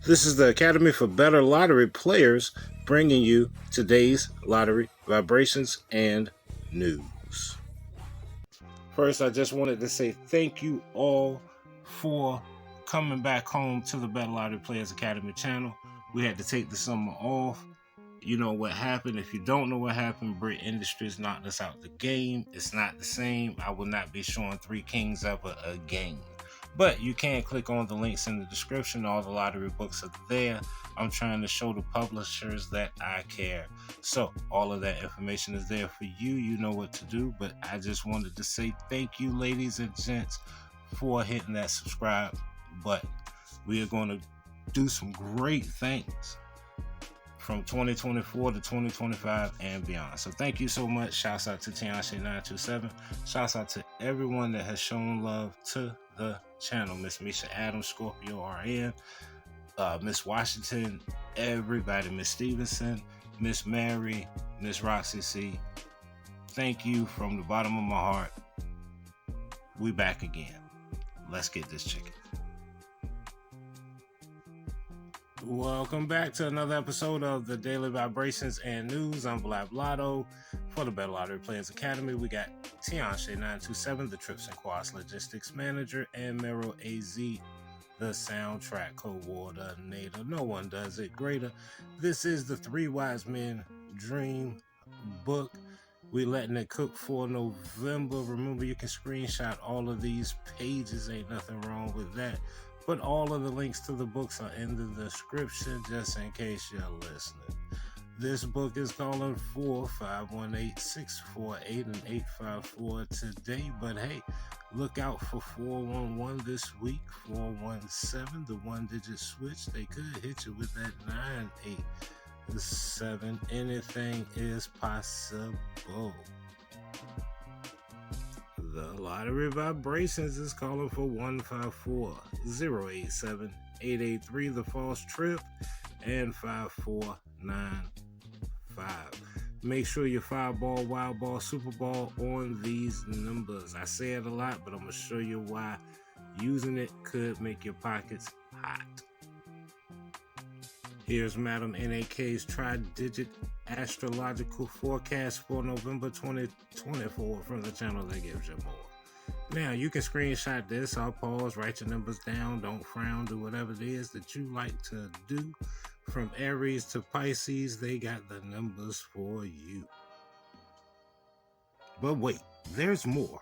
This is the Academy for Better Lottery Players bringing you today's lottery vibrations and news. First, I just wanted to say thank you all for coming back home to the Better Lottery Players Academy channel. We had to take the summer off. You know what happened. If you don't know what happened, Brit Industries knocked us out the game. It's not the same. I will not be showing Three Kings ever again. But you can click on the links in the description. All the lottery books are there. I'm trying to show the publishers that I care. So all of that information is there for you. You know what to do. But I just wanted to say thank you, ladies and gents, for hitting that subscribe button. We are going to do some great things from 2024 to 2025 and beyond. So thank you so much. Shouts out to Tianshe927. Shouts out to everyone that has shown love to the channel. Miss Misha Adams, Scorpio RN, Miss Washington, everybody, Miss Stevenson, Miss Mary, Miss Roxy C. Thank you from the bottom of my heart. We back again. Let's get this chicken. Welcome back to another episode of the Daily Vibrations and News. I'm Black Blotto for the Better Lottery Players Academy. We got Tianshe927, the Trips and Quads Logistics Manager, and Mero AZ, the Soundtrack Coordinator. No one does it greater. This is the Three Wise Men Dream book. We're letting it cook for November. Remember, you can screenshot all of these pages. Ain't nothing wrong with that. But all of the links to the books are in the description, just in case you're listening. This book is calling for 518-648 and 854 today. But hey, look out for 411 this week, 417, the one-digit switch. They could hit you with that 987. Anything is possible. The lottery vibrations is calling for 154-087-883, the false trip, and 5495. Make sure you fireball, wild ball, super ball on these numbers. I say it a lot, but I'm going to show you why using it could make your pockets hot. Here's Madam NAK's tri-digit astrological forecast for November 2024 from the channel that gives you more. Now, you can screenshot this. I'll pause, write your numbers down, don't frown, do whatever it is that you like to do. From Aries to Pisces, they got the numbers for you. But wait, there's more.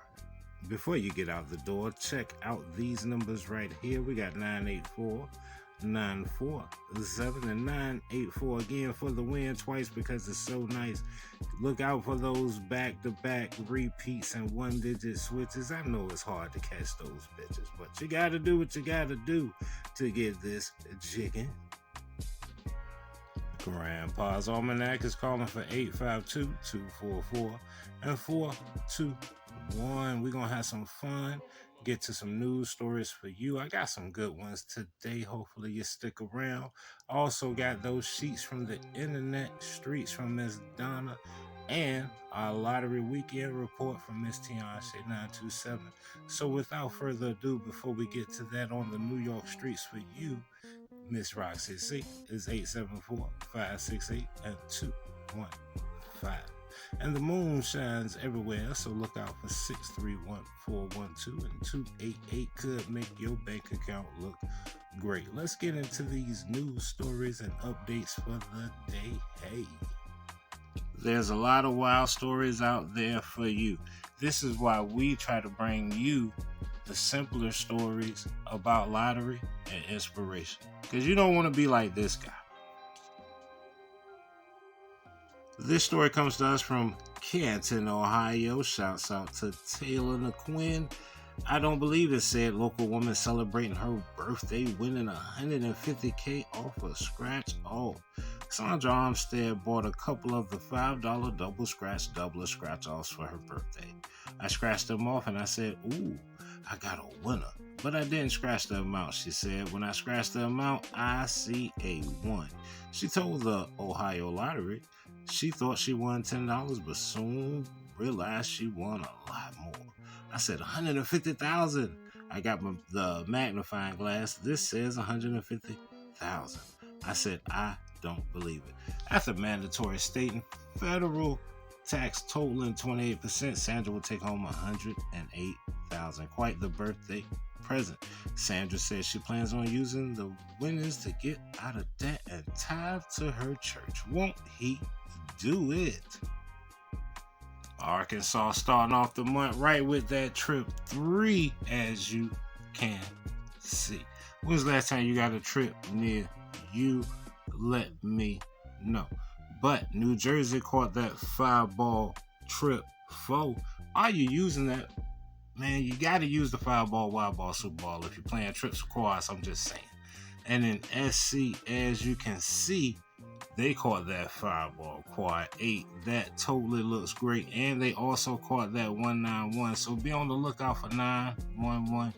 Before you get out the door, check out these numbers right here. We got 984. 947 and 984 again for the win twice because it's so nice. Look out for those back-to-back repeats and one-digit switches. I know it's hard to catch those bitches, but you gotta do what you gotta do to get this chicken. Grandpa's Almanac is calling for 852-244 and 421. We're gonna have some fun. Get to some news stories for you. I got some good ones today. Hopefully you stick around. Also got those sheets from the internet streets from Miss Donna and our lottery weekend report from Miss Tianshe927. So without further ado, before we get to that on the New York streets for you, Miss Roxy C is 874-568 and 215. And the moon shines everywhere, so look out for 631-412 and 288 could make your bank account look great. Let's get into these news stories and updates for the day. Hey, there's a lot of wild stories out there for you. This is why we try to bring you the simpler stories about lottery and inspiration, because you don't want to be like this guy. This story comes to us from Canton, Ohio. Shouts out to Taylor NaQuinn. I don't believe it said local woman celebrating her birthday, winning $150K off a scratch off. Sandra Armstead bought a couple of the $5 double scratch offs for her birthday. I scratched them off and I said, ooh, I got a winner. But I didn't scratch the amount, she said. When I scratched the amount, I see a 1. She told the Ohio Lottery she thought she won $10, but soon realized she won a lot more. I said, $150,000. I got the magnifying glass. This says $150,000. $100,000. I said, I don't believe it. After mandatory state and federal tax totaling 28%, Sandra will take home $108,000. Quite the birthday present. Sandra says she plans on using the winnings to get out of debt and tithe to her church. Won't he do it? Arkansas starting off the month right with that trip 3, as you can see. When's the last time you got a trip near you? Let me know. But New Jersey caught that fireball trip 4. Are you using that? Man, you got to use the fireball, wild ball, super ball if you're playing trips or quads. I'm just saying. And in SC, as you can see, they caught that fireball quad 8. That totally looks great. And they also caught that 191. So be on the lookout for 911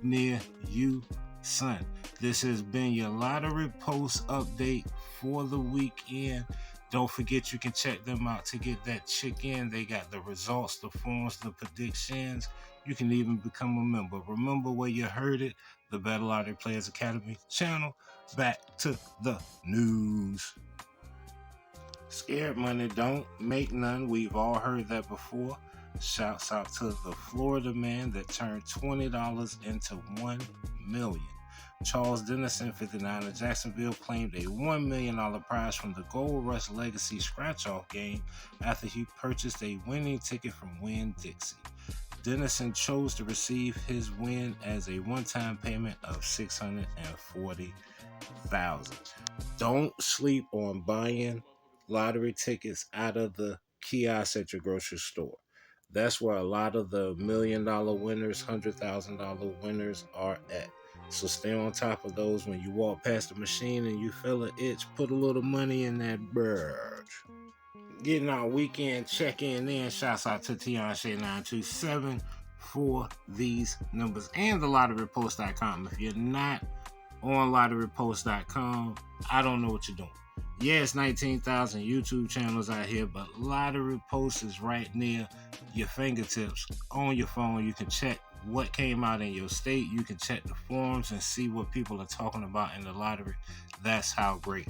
near you, son. This has been your lottery post update for the weekend. Don't forget you can check them out to get that check in. They got the results, the forms, the predictions. You can even become a member. Remember where you heard it, the Better Lottery Players Academy channel. Back to the news. Scared money don't make none. We've all heard that before. Shouts out to the Florida man that turned $20 into $1 million. Charles Dennison, 59 of Jacksonville, claimed a $1 million prize from the Gold Rush Legacy scratch-off game after he purchased a winning ticket from Winn-Dixie. Dennison chose to receive his win as a one-time payment of $640,000. Don't sleep on buying lottery tickets out of the kiosk at your grocery store. That's where a lot of the $1 million winners, $100,000 winners are at. So stay on top of those. When you walk past the machine and you feel an itch, put a little money in that bird. Getting our weekend check-in in. Shouts out to Tianshay927 for these numbers and the lotterypost.com. If you're not on lotterypost.com, I don't know what you're doing. Yeah, it's 19,000 YouTube channels out here, but Lottery Post is right near your fingertips on your phone. You can check what came out in your state. You can check the forums and see what people are talking about in the lottery. That's how great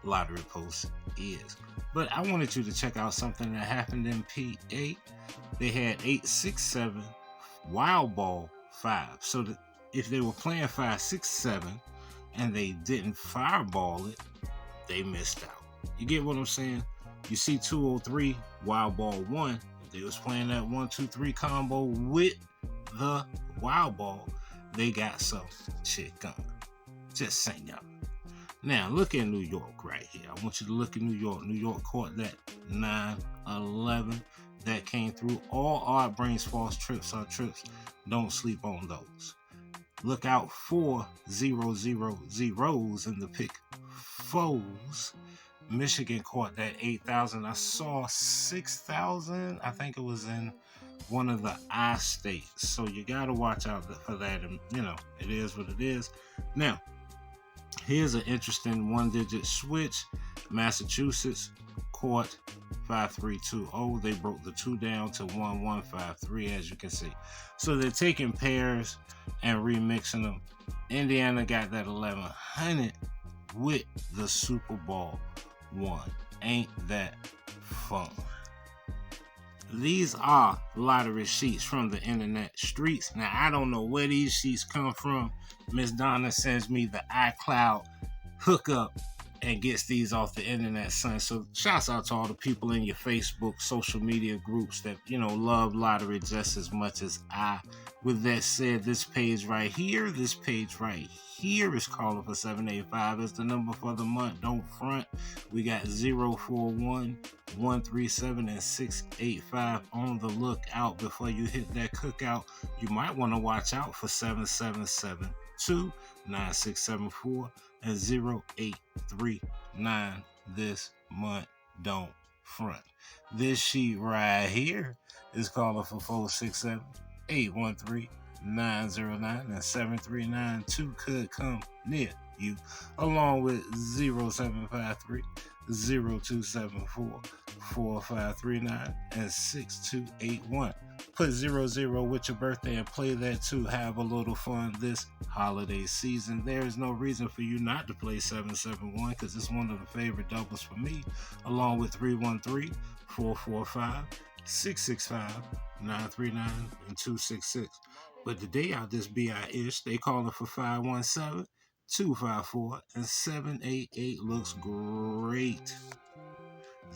Lottery Post is. But I wanted you to check out something that happened in PA. They had 867 Wild Ball 5. So that if they were playing 567 and they didn't fireball it, they missed out. You get what I'm saying? You see 203 Wild Ball 1. If they was playing that 1-2-3 combo with the Wild Ball, they got some shit going. Just saying, y'all. Now look at New York right here. I want you to look at New York. New York caught that 911 that came through. All odd brings false trips are trips. Don't sleep on those. Look out for 000s in the pick foes. Michigan caught that 8,000. I saw 6,000. I think it was in one of the I states. So you got to watch out for that. And, you know, it is what it is. Now, here's an interesting one-digit switch. Massachusetts caught 5320. They broke the 2 down to 1153, as you can see. So they're taking pairs and remixing them. Indiana got that 1100 with the Super Bowl 1. Ain't that fun? These are lottery sheets from the internet streets. Now, I don't know where these sheets come from. Miss Donna sends me the iCloud hookup and gets these off the internet, son. So shouts out to all the people in your Facebook social media groups that, you know, love lottery just as much as I. With that said, this page right here is calling for 785 as the number for the month. Don't front. We got 041, 137, and 685 on the lookout. Before you hit that cookout, you might want to watch out for 7772, 9674, and 0839 this month. Don't front. This sheet right here is calling for 467, 813, 909, and 7392 could come near you, along with 0753 0274 4539 and 6281. Put 00 with your birthday and play that too. Have a little fun this holiday season. There is no reason for you not to play 771 because it's one of the favorite doubles for me, along with 313 445 665 939 and 266. But the day out this BI-ish, they calling for 517 254 and 788. Looks great.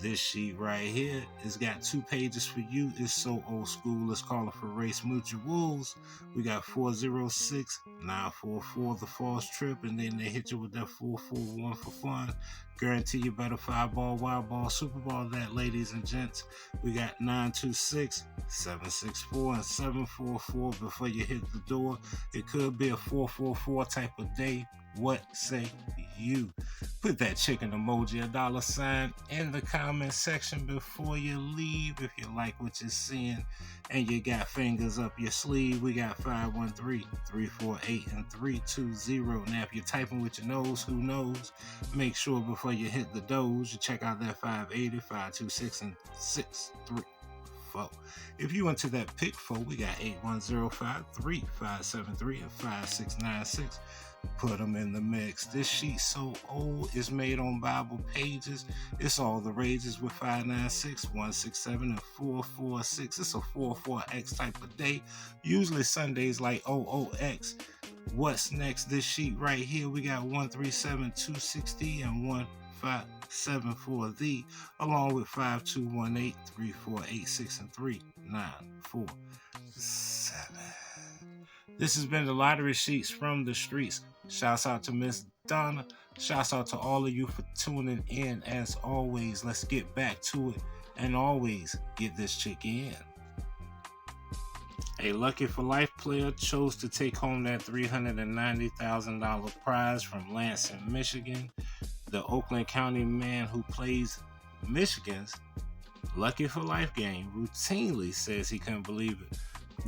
This sheet right here has got 2 pages for you. It's so old school. Let's call it for Race Mutuals. We got 406 944 the false trip, and then they hit you with that 441 for fun. Guarantee you better 5-ball, wild ball, super ball that, ladies and gents. We got 926 764 and 744 before you hit the door. It could be a 444 type of day. What say you? Put that chicken emoji, a $sign in the comment section before you leave if you like what you're seeing and you got fingers up your sleeve. We got 513-348 and 320. Now, if you're typing with your nose, who knows? Make sure before you hit the doze, you check out that 580, 526, and 634. If you went to that pick 4, we got 8105-3573 and 5696. Put them in the mix. This sheet so old, it's made on Bible pages. It's all the rages with 596, 167, and 446. It's a 44X type of day. Usually Sundays like OOX. What's next? This sheet right here, we got 137, 260, and 157 for thee, along with 5218, 3486, and 3947. This has been the Lottery Sheets from the streets. Shouts out to Miss Donna. Shouts out to all of you for tuning in. As always, let's get back to it and always get this chick in. A Lucky for Life player chose to take home that $390,000 prize from Lansing, Michigan. The Oakland County man who plays Michigan's Lucky for Life game routinely says he couldn't believe it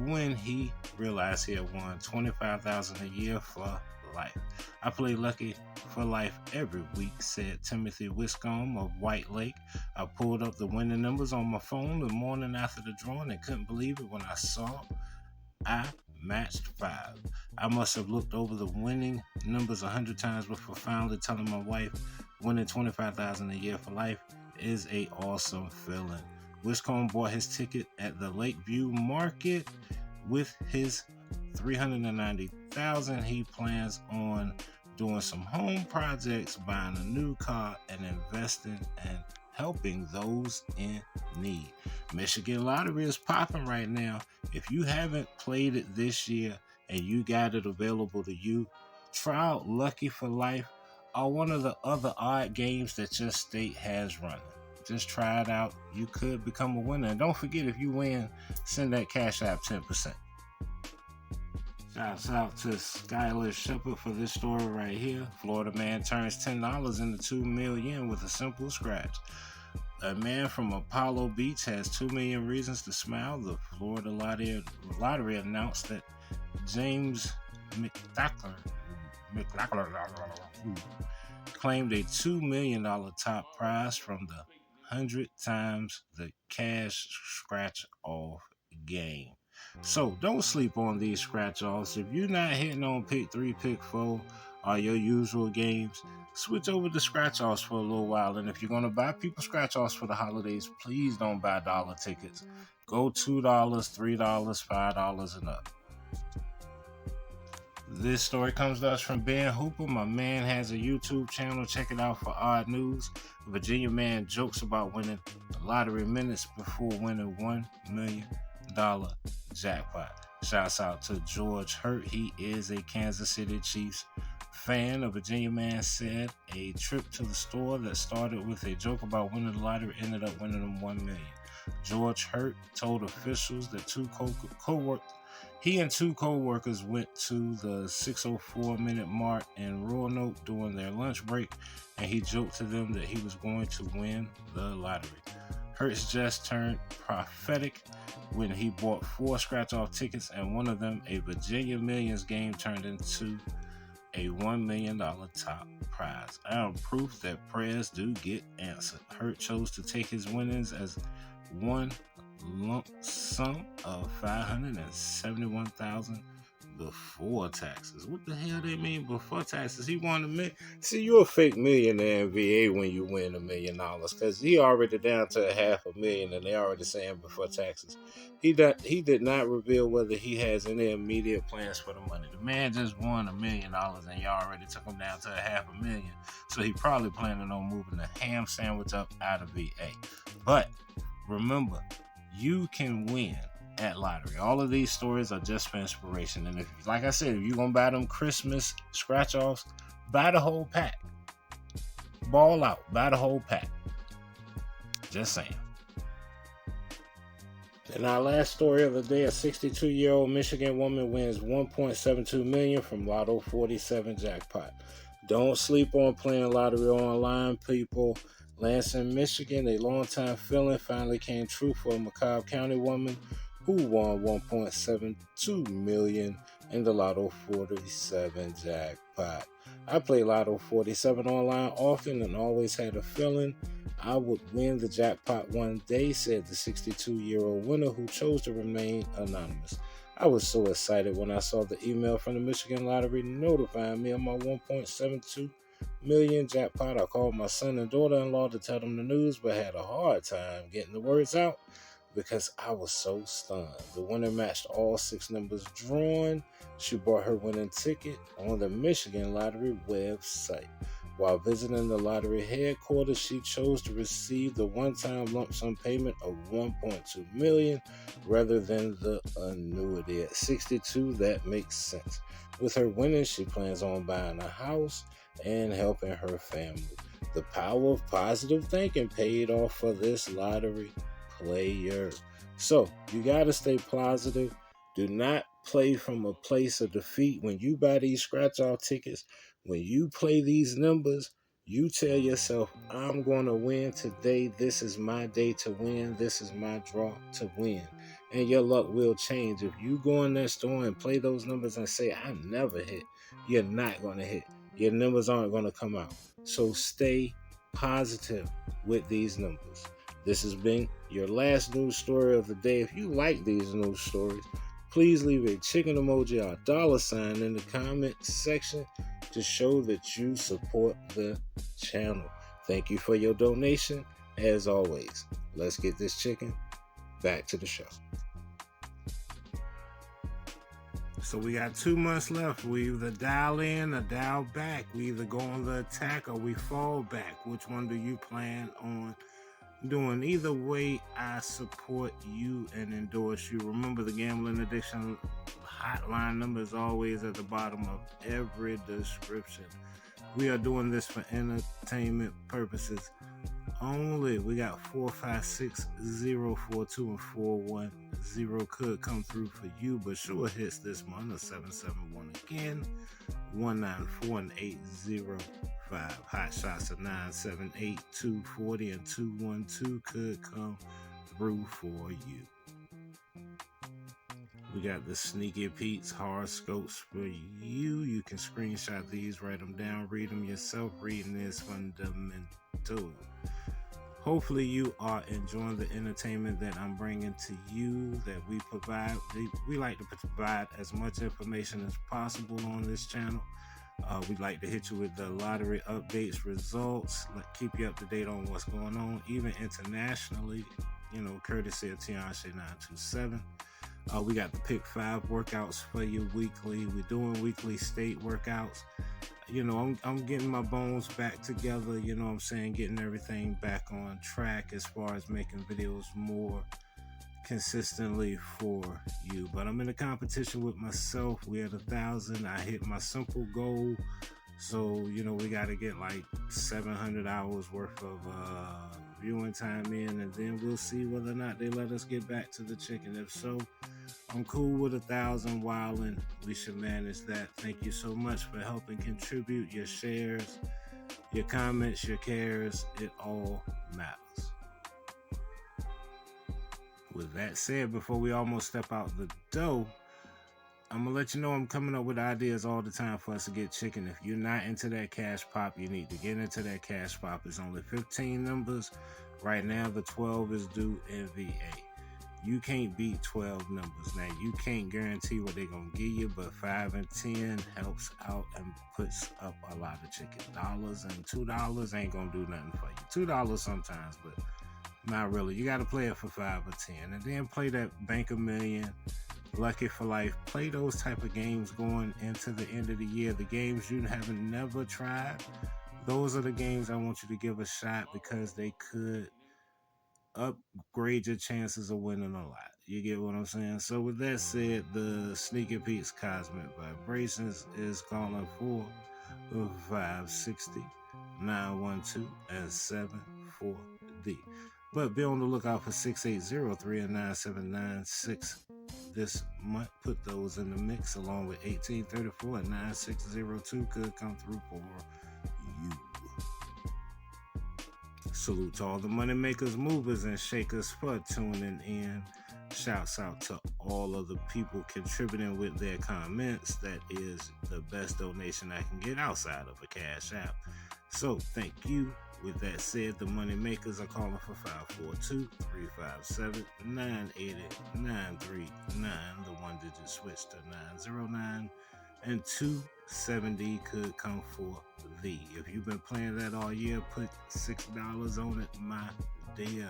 when he realized he had won $25,000 a year for life. I play Lucky for Life every week, said Timothy Wiscombe of White Lake. I pulled up the winning numbers on my phone the morning after the drawing and couldn't believe it when I saw I matched 5. I must have looked over the winning numbers 100 times before finally telling my wife winning $25,000 a year for life is a awesome feeling. Wiscombe bought his ticket at the Lakeview Market. With his $390,000, he plans on doing some home projects, buying a new car, and investing and helping those in need. Michigan Lottery is popping right now. If you haven't played it this year and you got it available to you, try out Lucky for Life or one of the other odd games that your state has running. Just try it out. You could become a winner. And don't forget, if you win, send that Cash App 10%. Shouts out to Skylar Shepard for this story right here. Florida man turns $10 into $2 million with a simple scratch. A man from Apollo Beach has 2 million reasons to smile. The Florida Lottery announced that James McDackler claimed a $2 million top prize from the 100 times the cash scratch off game. So don't sleep on these scratch offs. If you're not hitting on pick 3, pick 4, or your usual games, switch over to scratch offs for a little while. And if you're going to buy people scratch offs for the holidays, please don't buy dollar tickets. Go $2, $3, $5 and up. This story comes to us from Ben Hooper. My man has a YouTube channel. Check it out for odd news. A Virginia man jokes about winning the lottery minutes before winning $1 million jackpot. Shouts out to George Hurt. He is a Kansas City Chiefs fan. A Virginia man said a trip to the store that started with a joke about winning the lottery ended up winning them $1 million. George Hurt told officials that he and two co-workers went to the 6:04 mark in Roanoke during their lunch break, and he joked to them that he was going to win the lottery. Hurts just turned prophetic when he bought 4 scratch-off tickets, and one of them, a Virginia Millions game, turned into a $1 million top prize. I am proof that prayers do get answered. Hurt chose to take his winnings as one lump sum of $571,000 before taxes. What the hell they mean before taxes? He won See, you're a fake millionaire in VA when you win $1 million, because he already down to $500,000 and they already saying before taxes. He did not reveal whether he has any immediate plans for the money. The man just won $1 million and y'all already took him down to $500,000. So he probably planning on moving the ham sandwich up out of VA. But remember, you can win at lottery. All of these stories are just for inspiration. And if, like I said, if you're going to buy them Christmas scratch-offs, buy the whole pack. Ball out. Buy the whole pack. Just saying. And our last story of the day, a 62-year-old Michigan woman wins $1.72 million from Lotto 47 jackpot. Don't sleep on playing lottery online, people. Lansing, Michigan, a longtime feeling finally came true for a McCobb County woman who won $1.72 million in the Lotto 47 jackpot. I play Lotto 47 online often and always had a feeling I would win the jackpot one day, said the 62-year-old winner who chose to remain anonymous. I was so excited when I saw the email from the Michigan Lottery notifying me of my $1.72 million jackpot. I called my son and daughter-in-law to tell them the news, but had a hard time getting the words out because I was so stunned. The winner matched all 6 numbers drawn. She bought her winning ticket on the Michigan Lottery website. While visiting the lottery headquarters, she chose to receive the one-time lump sum payment of $1.2 million rather than the annuity. At 62, that makes sense. With her winnings, she plans on buying a house and helping her family. The power of positive thinking paid off for this lottery player. So, you got to stay positive. Do not play from a place of defeat. When you buy these scratch-off tickets, when you play these numbers, you tell yourself, I'm going to win today. This is my day to win. This is my draw to win. And your luck will change. If you go in that store and play those numbers and say, I never hit, you're not going to hit. Your numbers aren't going to come out. So stay positive with these numbers. This has been your last news story of the day. If you like these news stories, please leave a chicken emoji or $sign in the comment section to show that you support the channel. Thank you for your donation. As always, let's get this chicken back to the show. So we got 2 months left. We either dial in or dial back. We either go on the attack or we fall back. Which one do you plan on doing? Either way, I support you and endorse you. Remember, the gambling addiction hotline number is always at the bottom of every description. We are doing this for entertainment purposes only. We got 456-042 and 410 could come through for you, but sure hits this month of 771 again, 194 and 805. Hot shots of 978, 240 and 212 could come through for you. We got the Sneaky Pete's horoscopes for you. You can screenshot these, write them down, read them yourself. Reading is fundamental. Hopefully you are enjoying the entertainment that I'm bringing to you, that we provide. We like to provide as much information as possible on this channel. We'd like to hit you with the lottery updates, results, keep you up to date on what's going on, even internationally, courtesy of Tianshe 927. We got the Pick 5 workouts for you weekly. We're doing weekly state workouts. I'm getting my bones back together, getting everything back on track as far as making videos more consistently for you. But I'm in a competition with myself. We're at 1,000. I hit my simple goal. So, we got to get like 700 hours worth of viewing time in, and then we'll see whether or not they let us get back to the chicken. If so, I'm cool with 1,000 wilding. We should manage that. Thank you so much for helping contribute. Your shares, your comments, your cares, it all matters. With that said, before we almost step out the door, I'm going to let you know I'm coming up with ideas all the time for us to get chicken. If you're not into that cash pop, you need to get into that cash pop. It's only 15 numbers. Right now, the 12 is due in VA. You can't beat 12 numbers. Now, you can't guarantee what they're going to give you, but 5 and 10 helps out and puts up a lot of chicken. Dollars and $2 ain't going to do nothing for you. $2 sometimes, but not really. You got to play it for 5 or 10. And then play that Bank a Million, Lucky for Life. Play those type of games going into the end of the year. The games you haven't never tried, those are the games I want you to give a shot because they could upgrade your chances of winning a lot. You get what I'm saying? So with that said, the Sneaky Pete's Cosmic Vibrations is calling for 560, 912, and 74D. But be on the lookout for 6803 and 9796 this month. Put those in the mix along with 1834 and 9602 could come through for you. Salute to all the money makers, movers, and shakers for tuning in. Shouts out to all of the people contributing with their comments. That is the best donation I can get outside of a cash app. So thank you. With that said, the money makers are calling for 542-357-980-939. The one digit switch to 909 and 270 could come for thee. If you've been playing that all year, put $6 on it, my dear.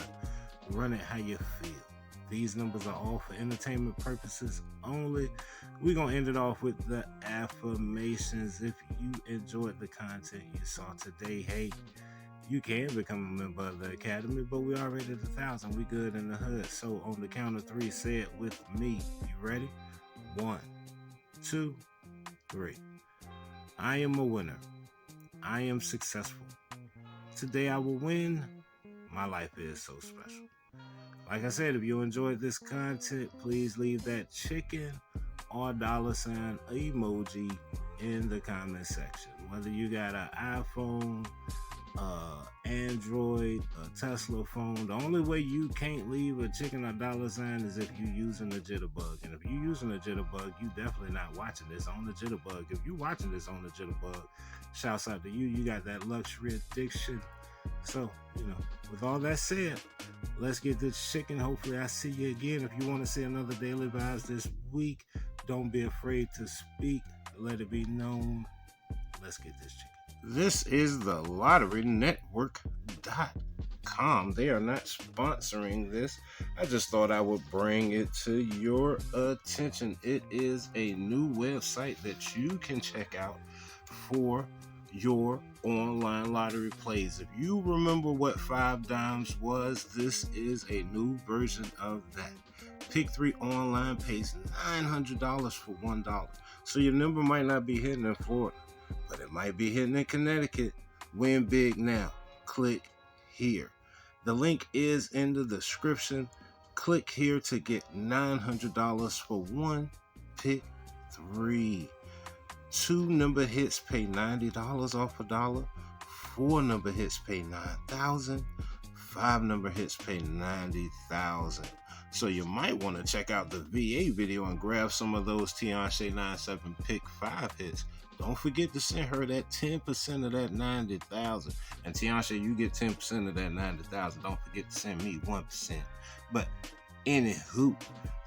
Run it how you feel. These numbers are all for entertainment purposes only. We're going to end it off with the affirmations. If you enjoyed the content you saw today, hey, you can become a member of the Academy, but we already at 1,000. We good in the hood. So on the count of 3, say it with me. You ready? 1, 2, 3. I am a winner. I am successful. Today I will win. My life is so special. Like I said, if you enjoyed this content, please leave that chicken or $ emoji in the comment section. Whether you got an iPhone, Android, a Tesla phone, the only way you can't leave a chicken or $ is if you're using the jitterbug. And if you're using the jitterbug, you definitely not watching this on the jitterbug. If you're watching this on the jitterbug, shouts out to you. You got that luxury addiction. So, with all that said, let's get this chicken. Hopefully I see you again. If you want to see another Daily Vibes this week, don't be afraid to speak. Let it be known. Let's get this chicken. This is the LotteryNetwork.com. They are not sponsoring this. I just thought I would bring it to your attention. It is a new website that you can check out for your online lottery plays. If you remember what 5 Dimes was, this is a new version of that. Pick 3 online pays $900 for $1. So your number might not be hitting in Florida, but it might be hitting in Connecticut. Win big now. Click here. The link is in the description. Click here to get $900 for 1. Pick 3. 2 number hits pay $90 off $1. 4 number hits pay $9,000. 5 number hits pay $90,000. So you might want to check out the VA video and grab some of those Tianshe 97 pick 5 hits. Don't forget to send her that 10% of that $90,000. And Tianshe, you get 10% of that $90,000. Don't forget to send me 1%. But anywho,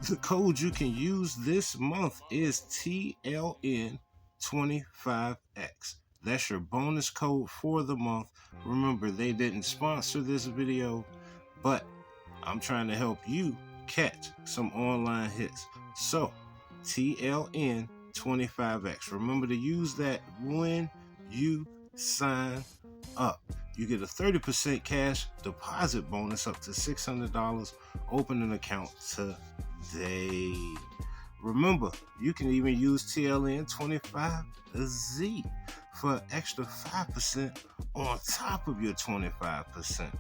the code you can use this month is TLN25X. That's your bonus code for the month. Remember, they didn't sponsor this video, but I'm trying to help you catch some online hits. So, TLN25X. Remember to use that when you sign up. You get a 30% cash deposit bonus up to $600. Open an account today. Remember, you can even use TLN25Z for extra 5% on top of your 25%.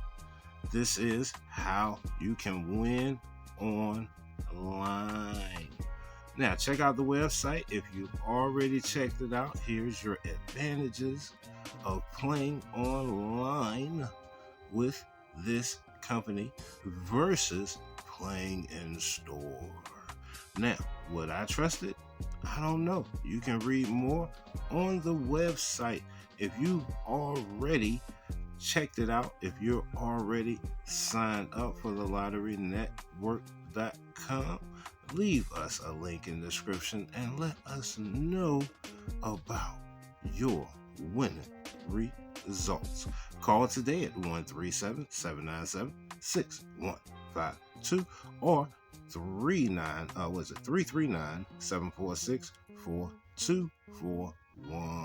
This is how you can win online. Now, check out the website. If you've already checked it out, here's your advantages of playing online with this company versus playing in store. Now, would I trust it? I don't know. You can read more on the website. If you already checked it out, if you're already signed up for the lotterinetwork.com, leave us a link in the description and let us know about your winning results. Call today at 137-797-6152 or 339-746-4241.